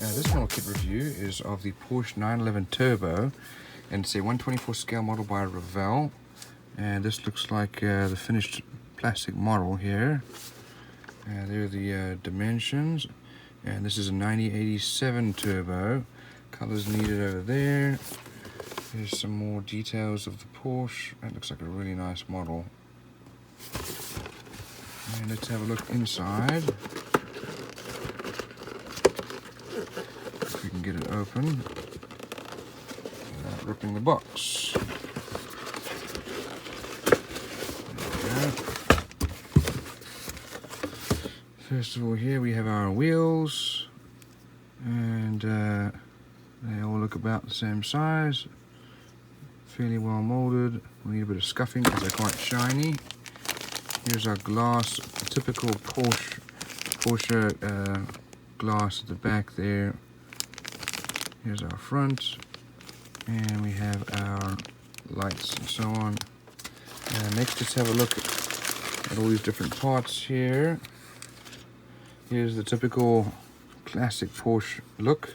This model kit review is of the Porsche 911 Turbo, and it's a 124 scale model by Revell. And this looks like the finished plastic model here. There are the dimensions, and this is a 9087 Turbo. Colors needed over there. Here's some more details of the Porsche. That looks like a really nice model. And let's have a look inside. If we can get it open without ripping the box. There we go. First of all, here we have our wheels, and they all look about the same size. Fairly well molded. We need a bit of scuffing because they're quite shiny. Here's our glass, typical Porsche glass at the back there. Here's our front, and we have our lights and so on. Next, let's have a look at all these different parts here. Here's the typical classic Porsche look,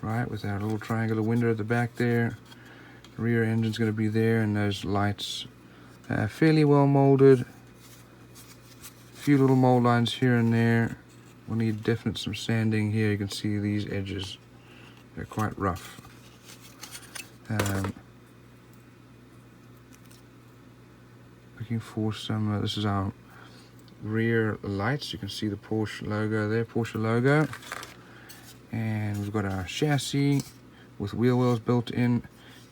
right, with our little triangular window at the back there. The rear engine's going to be there, and those lights fairly well molded. A few little mold lines here and there. We'll need definite some sanding here. You can see these edges, they're quite rough. Looking for some, this is our rear lights. You can see the Porsche logo there, Porsche logo. And we've got our chassis with wheel wells built in.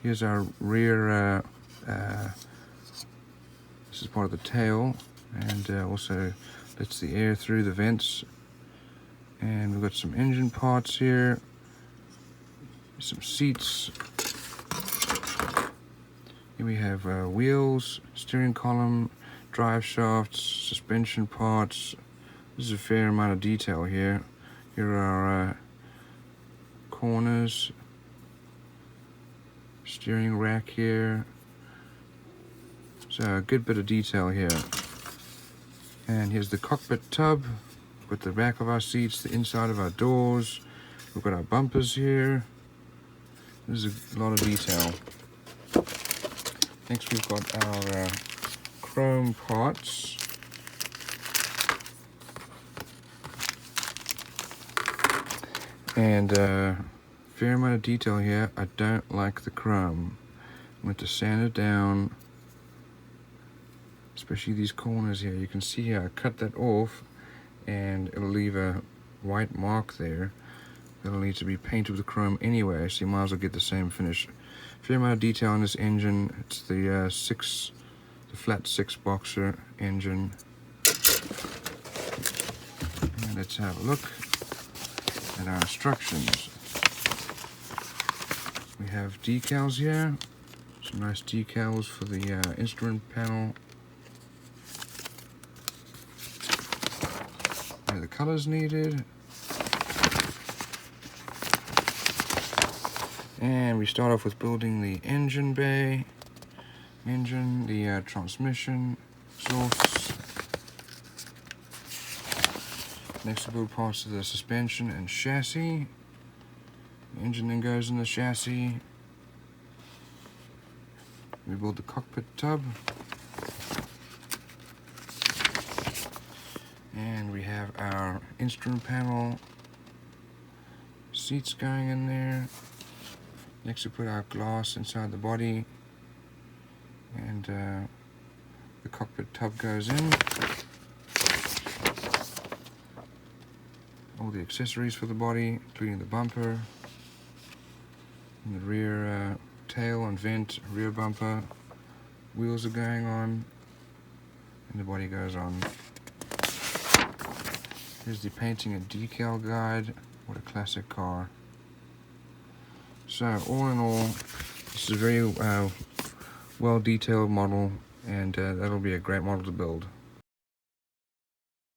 Here's our rear, this is part of the tail, and also lets the air through the vents. And we've got some engine parts here, some seats. Here we have wheels, steering column, drive shafts, suspension parts. This is a fair amount of detail here. Here are our corners, steering rack here. So a good bit of detail here. And here's the cockpit tub with the back of our seats, the inside of our doors. We've got our bumpers here. There's a lot of detail. Next, we've got our chrome parts. And fair amount of detail here. I don't like the chrome. I'm going to sand it down, especially these corners here. You can see here I cut that off, and it'll leave a white mark there. It'll need to be painted with chrome anyway, so you might as well get the same finish. Fair amount of detail on this engine. It's the flat 6 boxer engine. And let's have a look at our instructions. We have decals here. Some nice decals for the instrument panel. There are the colors needed. And we start off with building the engine bay, the transmission, exhaust. Next we build parts of the suspension and chassis. The engine then goes in the chassis. We build the cockpit tub. And we have our instrument panel, seats going in there. Next we put our glass inside the body, and the cockpit tub goes in. All the accessories for the body, including the bumper, and the rear tail and vent, rear bumper. Wheels are going on, and the body goes on. Here's the painting and decal guide. What a classic car. So all in all, this is a very well detailed model, and that'll be a great model to build.